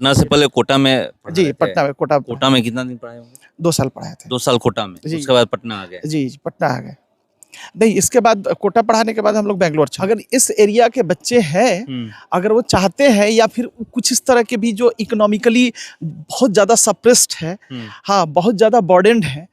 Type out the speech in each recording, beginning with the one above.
पटना से पहले कोटा में पढ़ जी रहे थे। पटना में कोटा कोटा में कितना दिन पढ़ाए होंगे? 2 साल पढ़ाए थे। 2 साल कोटा में, जी। उसके बाद पटना आ गए। जी पटना आ गए। नहीं, इसके बाद कोटा पढ़ाने के बाद हम लोग बैंगलोर चले। अगर इस एरिया के बच्चे हैं, अगर वो चाहते हैं या फिर कुछ इस तरह के भी जो इकोनॉमिकली बहुत ज़्यादा सप्रेस्ड है, हाँ बहुत ज़्यादा बर्डन्ड है,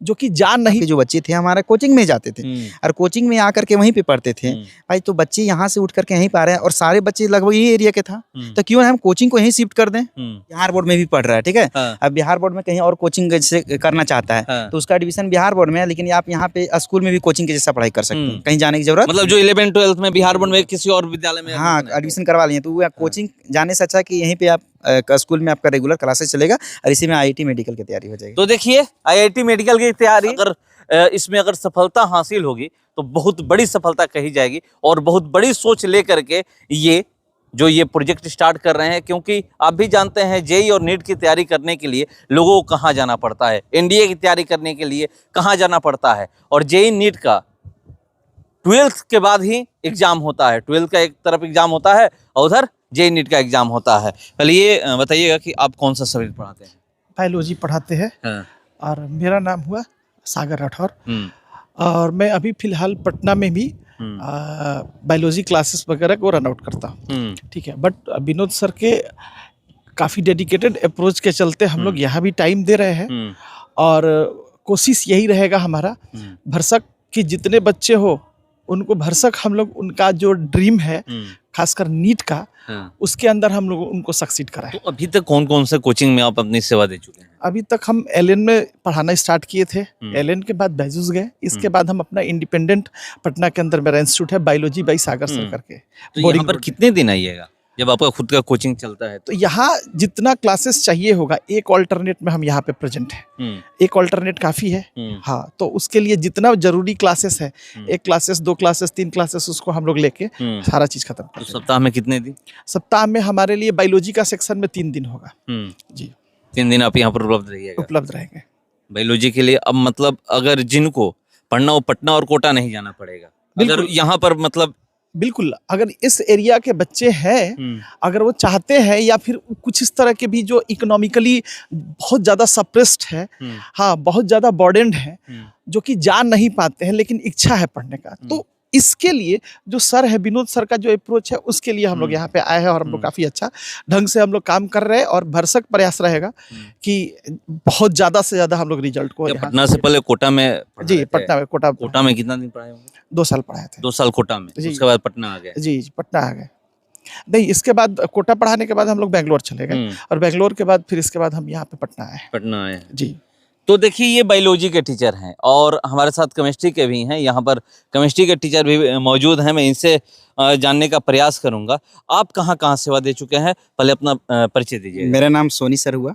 जो कि जान नहीं, जो बच्चे थे हमारा कोचिंग में जाते थे और कोचिंग में आकर के वहीं पे पढ़ते थे भाई, तो बच्चे यहाँ से उठ करके यहीं पा रहे हैं और सारे बच्चे लगभग यही एरिया के था, तो क्यों ना हम कोचिंग को यहीं शिफ्ट कर दें। बिहार बोर्ड में भी पढ़ रहा है, ठीक है। अब बिहार बोर्ड में कहीं और कोचिंग जैसे करना चाहता है तो उसका एडमिशन बिहार बोर्ड में है, लेकिन आप यहाँ पे स्कूल में भी कोचिंग के जैसा पढ़ाई कर सकते हैं, कहीं जाने की जरूरत मतलब जो 11th 12th में बिहार बोर्ड में किसी और विद्यालय में हाँ एडमिशन करवा लिए, तो वो कोचिंग जाने से अच्छा है कि यहीं पे आप स्कूल में आपका रेगुलर क्लासेस चलेगा और इसी में आईआईटी मेडिकल की तैयारी हो जाएगी। तो देखिए आईआईटी मेडिकल की तैयारी अगर इसमें अगर सफलता हासिल होगी तो बहुत बड़ी सफलता कही जाएगी और बहुत बड़ी सोच लेकर के ये प्रोजेक्ट स्टार्ट कर रहे हैं, क्योंकि आप भी जानते हैं जेईई और नीट की तैयारी करने के लिए लोगों को कहाँ जाना पड़ता है, एनडीए की तैयारी करने के लिए कहाँ जाना पड़ता है, और जेईई नीट का 12th के बाद ही एग्जाम होता है। 12th का एक तरफ एग्जाम होता है और उधर जेईई नीट का एग्जाम होता है। पहले ये बताइएगा कि आप कौन सा सब्जेक्ट पढ़ाते हैं? बायोलॉजी पढ़ाते हैं। हाँ। और मेरा नाम हुआ सागर राठौर और मैं अभी फिलहाल पटना में भी बायोलॉजी क्लासेस वगैरह को रन आउट करता हूँ, ठीक है। बट विनोद सर के काफ़ी डेडिकेटेड अप्रोच के चलते हम लोग यहाँ भी टाइम दे रहे हैं और कोशिश यही रहेगा हमारा भरसक कि जितने बच्चे हो उनको भरसक हम लोग उनका जो ड्रीम है खासकर नीट का, उसके अंदर हम लोग उनको सक्सीड कराएं। तो अभी तक कौन कौन से कोचिंग में आप अपनी सेवा दे चुके हैं? अभी तक हम एलएन में पढ़ाना स्टार्ट किए थे, एलएन के बाद बैजूस गए, इसके बाद हम अपना इंडिपेंडेंट पटना के अंदर मेरा इंस्टीट्यूट है बायोलॉजी बाई सागर सर करके। तो यहाँ पर कितने दिन आइएगा जब आपका खुद का कोचिंग चलता है? तो यहाँ जितना क्लासेस चाहिए होगा, एक ऑल्टरनेट में हम यहाँ पे प्रेजेंट है, एक ऑल्टरनेट काफ़ी है। हाँ, तो उसके लिए जितना जरूरी क्लासेस है, 1 क्लासेस 2 क्लासेस 3 क्लासेस, उसको हम लोग लेके सारा चीज़ खत्म कर। तो सप्ताह में कितने दिन? सप्ताह में हमारे लिए बायोलॉजी का सेक्शन में 3 दिन होगा। जी 3 दिन आप यहाँ पर उपलब्ध रहिएगा? उपलब्ध रहेंगे बायोलॉजी के लिए। अब मतलब अगर जिनको पढ़ना हो पटना और कोटा नहीं जाना पड़ेगा, अगर यहाँ पर मतलब बिल्कुल, अगर इस एरिया के बच्चे हैं, अगर वो चाहते हैं या फिर कुछ इस तरह के भी जो इकोनॉमिकली बहुत ज़्यादा सप्रेस्ड है, हाँ बहुत ज़्यादा बर्डन्ड है, जो कि जा नहीं पाते हैं लेकिन इच्छा है पढ़ने का, तो इसके लिए जो सर है विनोद सर का जो अप्रोच है, उसके लिए हम लोग यहाँ पे आए हैं और हम लोग काफ़ी अच्छा ढंग से हम लोग काम कर रहे हैं और भरसक प्रयास रहेगा कि बहुत ज़्यादा से ज़्यादा हम लोग रिजल्ट को। पटना से पहले कोटा में जी पटना में कोटा में कितना दिन पढ़ाए होंगे? 2 साल पढ़ाए थे। 2 साल कोटा में, उसके बाद पटना आ गए। जी पटना आ गए। नहीं, इसके बाद कोटा पढ़ाने के बाद हम लोग बैंगलोर चले गए और बैंगलोर के बाद फिर इसके बाद हम यहाँ पे पटना आए। पटना आए जी। तो देखिए ये बायोलॉजी के टीचर हैं और हमारे साथ केमिस्ट्री के भी हैं, यहाँ पर केमिस्ट्री के टीचर भी मौजूद हैं। मैं इनसे जानने का प्रयास करूंगा। आप कहाँ कहाँ सेवा दे चुके हैं, पहले अपना परिचय दीजिए। मेरा नाम सोनी सर हुआ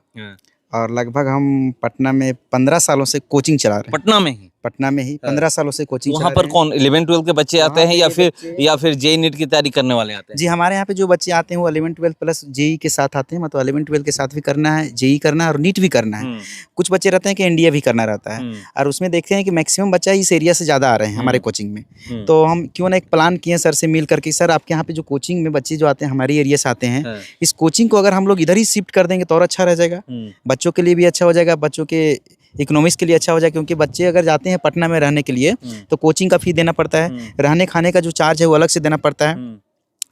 और लगभग हम पटना में 15 सालों से कोचिंग चला रहे हैं। पटना में ही 15 सालों से कोचिंग। वहाँ पर कौन 11 12 के बच्चे आते हैं या फिर जेईई नीट की तैयारी करने वाले आते हैं? जी हमारे यहाँ पे जो बच्चे आते हैं वो 11 12 प्लस जेईई के साथ आते हैं, मतलब 11 12 के साथ भी करना है, जेईई करना है और नीट भी करना है। कुछ बच्चे रहते हैं कि एनडीए भी करना रहता है और उसमें देखते हैं कि मैक्सिमम बच्चा इस एरिया से ज़्यादा आ रहे हैं हमारे कोचिंग में। तो हम क्यों ना एक प्लान किए सर से मिल करके, सर आपके यहाँ पे जो कोचिंग में बच्चे जो आते हैं हमारे एरिया से आते हैं, इस कोचिंग को अगर हम लोग इधर ही शिफ्ट कर देंगे तो और अच्छा रह जाएगा, बच्चों के लिए भी अच्छा हो जाएगा, बच्चों के इकोनॉमिक्स के लिए अच्छा हो जाएगा। क्योंकि बच्चे अगर जाते हैं पटना में रहने के लिए तो कोचिंग का फी देना पड़ता है, रहने खाने का जो चार्ज है वो अलग से देना पड़ता है।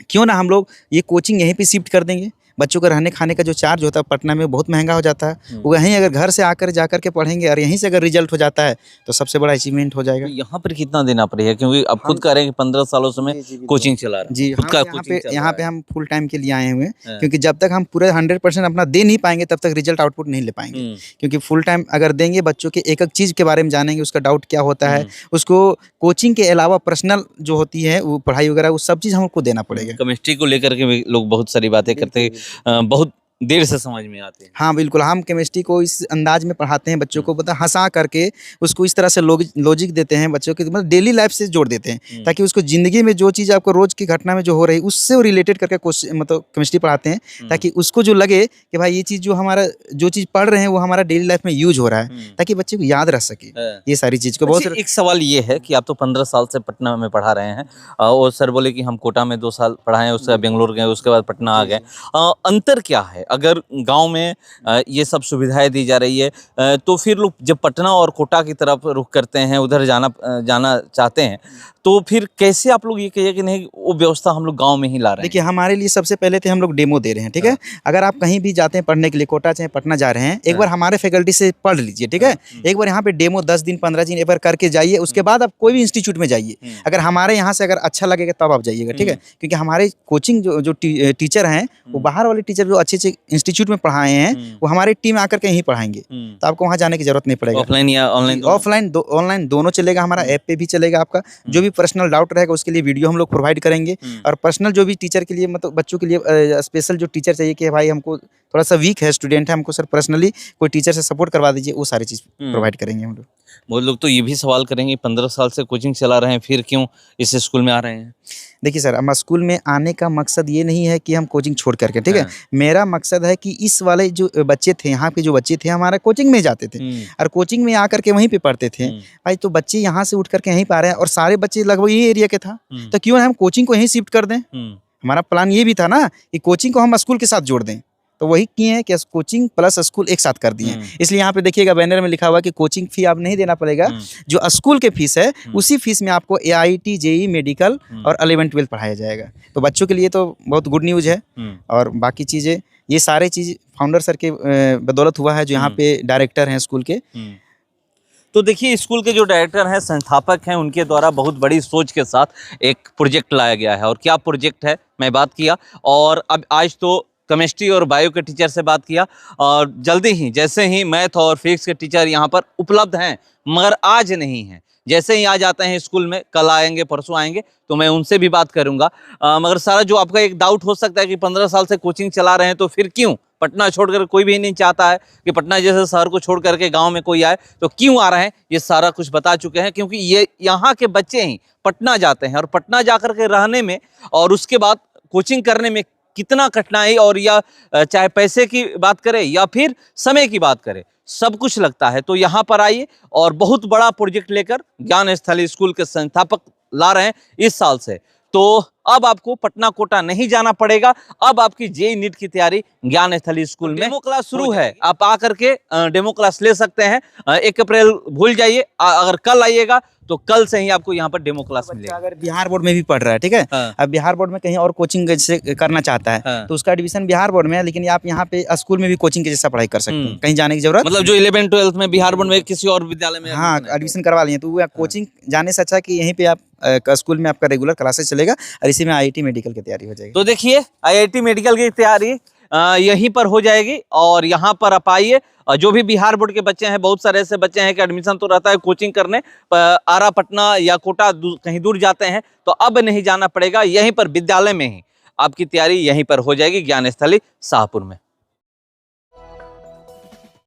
क्यों ना हम लोग ये कोचिंग यहीं पे शिफ्ट कर देंगे, बच्चों को रहने खाने का जो चार्ज होता है पटना में बहुत महंगा हो जाता है, वो यहीं अगर घर से आकर जाकर के पढ़ेंगे और यहीं से अगर रिजल्ट हो जाता है तो सबसे बड़ा अचीवमेंट हो जाएगा। तो यहाँ पर कितना देना पड़ेगा, क्योंकि आप खुद कह रहे हैं कि 15 सालों से मैं कोचिंग चला रहा हूं। जी यहाँ पे हम फुल टाइम के लिए आए हुए हैं, क्योंकि जब तक हम पूरे 100% अपना दे नहीं पाएंगे तब तक रिजल्ट आउटपुट नहीं ले पाएंगे। क्योंकि फुल टाइम अगर देंगे, बच्चों के एक एक चीज़ के बारे में जानेंगे, उसका डाउट क्या होता है, उसको कोचिंग के अलावा पर्सनल जो होती है वो पढ़ाई वगैरह वो सब चीज़ हमको देना पड़ेगा। केमिस्ट्री को लेकर के भी लोग बहुत सारी बातें करते हैं, बहुत देर से समझ में आते हैं। हाँ बिल्कुल, हम केमिस्ट्री को इस अंदाज में पढ़ाते हैं बच्चों को, पता हंसा करके उसको इस तरह से लॉजिक देते हैं बच्चों के, मतलब डेली लाइफ से जोड़ देते हैं ताकि उसको ज़िंदगी में जो चीज़ आपको रोज़ की घटना में जो हो रही उससे वो रिलेटेड करके मतलब केमिस्ट्री पढ़ाते हैं, ताकि उसको जो लगे कि भाई ये चीज़ जो चीज़ पढ़ रहे हैं वो हमारा डेली लाइफ में यूज हो रहा है, ताकि बच्चे को याद रह सके ये सारी चीज़ को। बहुत एक सवाल ये है कि आप तो 15 साल से पटना में पढ़ा रहे हैं और सर बोले कि हम कोटा में 2 साल पढ़ाए, उसके बाद बेंगलोर गए, उसके बाद पटना आ गए। अंतर क्या है अगर गांव में ये सब सुविधाएं दी जा रही है तो फिर लोग जब पटना और कोटा की तरफ रुख करते हैं, उधर जाना चाहते हैं, तो फिर कैसे आप लोग ये कहिए कि नहीं वो व्यवस्था हम लोग गांव में ही ला रहे हैं? देखिए, हमारे लिए सबसे पहले थे हम लोग डेमो दे रहे हैं, ठीक है। अगर आप कहीं भी जाते हैं पढ़ने के लिए, कोटा चाहे पटना जा रहे हैं, एक बार हमारे फैकल्टी से पढ़ लीजिए, ठीक है। एक बार यहाँ पे डेमो 10 दिन 15 दिन एक बार करके जाइए, उसके बाद आप कोई भी इंस्टीट्यूट में जाइए। अगर हमारे यहाँ से अगर अच्छा लगेगा तब आप जाइएगा, ठीक है। क्योंकि हमारे कोचिंग जो टीचर हैं वो बाहर वाले टीचर जो अच्छे इंस्टीट्यूट में पढ़ाए हैं वो हमारी टीम आकर के यहीं पढ़ाएंगे, तो आपको वहाँ जाने की जरूरत नहीं पड़ेगा। ऑफलाइन या ऑनलाइन? ऑनलाइन दोनों चलेगा, हमारा ऐप पे भी चलेगा। आपका जो भी पर्सनल डाउट रहेगा उसके लिए वीडियो हम लोग प्रोवाइड करेंगे, और पर्सनल जो भी टीचर के लिए मतलब बच्चों के लिए स्पेशल जो टीचर चाहिए कि भाई हमको थोड़ा सा वीक है स्टूडेंट है, हमको सर पर्सनली कोई टीचर से सपोर्ट करवा दीजिए, वो सारी चीज़ प्रोवाइड करेंगे हम लोग। वो लोग तो ये भी सवाल करेंगे 15 साल से कोचिंग चला रहे हैं, फिर क्यों इस स्कूल में आ रहे हैं? देखिए सर, हम स्कूल में आने का मकसद ये नहीं है कि हम कोचिंग छोड़ करके, ठीक है। मेरा मकसद है कि इस वाले जो बच्चे थे, यहाँ के जो बच्चे थे हमारा कोचिंग में जाते थे और कोचिंग में आकर के वहीं पे पढ़ते थे भाई, तो बच्चे यहाँ से उठ करके यहीं पे आ रहे हैं और सारे बच्चे लगभग ये एरिया के था, तो क्यों हम कोचिंग को यहीं शिफ्ट कर दें। हमारा प्लान ये भी था ना कि कोचिंग को हम स्कूल के साथ जोड़ दें, तो वही किए हैं कि कोचिंग प्लस स्कूल एक साथ कर दिए हैं। इसलिए यहाँ पे देखिएगा बैनर में लिखा हुआ कि कोचिंग फी आप नहीं देना पड़ेगा, जो स्कूल के फीस है उसी फीस में आपको AIT JEE मेडिकल और 11-12 पढ़ाया जाएगा। तो बच्चों के लिए तो बहुत गुड न्यूज़ है। और बाकी चीज़ें ये सारे चीज़ फाउंडर सर के बदौलत हुआ है, जो यहाँ पे डायरेक्टर हैं स्कूल के। तो देखिए, स्कूल के जो डायरेक्टर हैं, संस्थापक हैं, उनके द्वारा बहुत बड़ी सोच के साथ एक प्रोजेक्ट लाया गया है। और क्या प्रोजेक्ट है मैं बात किया, और अब आज तो केमिस्ट्री और बायो के टीचर से बात किया, और जल्दी ही जैसे ही मैथ और फिजिक्स के टीचर यहाँ पर उपलब्ध हैं, मगर आज नहीं हैं, जैसे ही आ जाते हैं स्कूल में, कल आएंगे परसों आएंगे, तो मैं उनसे भी बात करूंगा। मगर सारा जो आपका एक डाउट हो सकता है कि 15 साल से कोचिंग चला रहे हैं तो फिर क्यों पटना छोड़कर, कोई भी नहीं चाहता है कि पटना जैसे शहर को छोड़ करके गांव में कोई आए, तो क्यों आ रहे हैं ये सारा कुछ बता चुके हैं। क्योंकि ये यहाँ के बच्चे ही पटना जाते हैं, और पटना जाकर के रहने में और उसके बाद कोचिंग करने में कितना कठिनाई, और या चाहे पैसे की बात करें या फिर समय की बात करें, सब कुछ लगता है। तो यहाँ पर आइए, और बहुत बड़ा प्रोजेक्ट लेकर ज्ञान स्थली स्कूल के संस्थापक ला रहे हैं इस साल से। तो अब आपको पटना कोटा नहीं जाना पड़ेगा, अब आपकी JEE नीट की तैयारी ज्ञान स्थली स्कूल में डेमो क्लास शुरू है, आप आकर के डेमो क्लास ले सकते हैं। 1 अप्रैल भूल जाइए, अगर कल आइएगा तो कल से ही आपको यहाँ पर डेमो क्लास मिलेगा। अगर बिहार बोर्ड में भी पढ़ रहा है, ठीक है, अब बिहार बोर्ड में कहीं और कोचिंग जैसे करना चाहता है तो उसका एडमिशन बिहार बोर्ड में है, लेकिन आप यहाँ पे स्कूल में भी कोचिंग के जैसा पढ़ाई कर सकते हैं, कहीं जाने की जरूरत मतलब जो 11-12 में बिहार बोर्ड में किसी और विद्यालय में हाँ एडमिशन करवा लिए, तो वो कोचिंग जाने से अच्छा कि यहीं पे आप स्कूल में आपका रेगुलर क्लासेस चलेगा, और इसी में IIT मेडिकल की तैयारी हो जाएगी। तो देखिए, IIT मेडिकल की तैयारी यहीं पर हो जाएगी, और यहाँ पर आप आइए। जो भी बिहार बोर्ड के बच्चे हैं, बहुत सारे ऐसे बच्चे हैं कि एडमिशन तो रहता है कोचिंग करने, आरा पटना या कोटा कहीं दूर जाते हैं, तो अब नहीं जाना पड़ेगा, यहीं पर विद्यालय में ही आपकी तैयारी यहीं पर हो जाएगी ज्ञान स्थली शाहपुर में।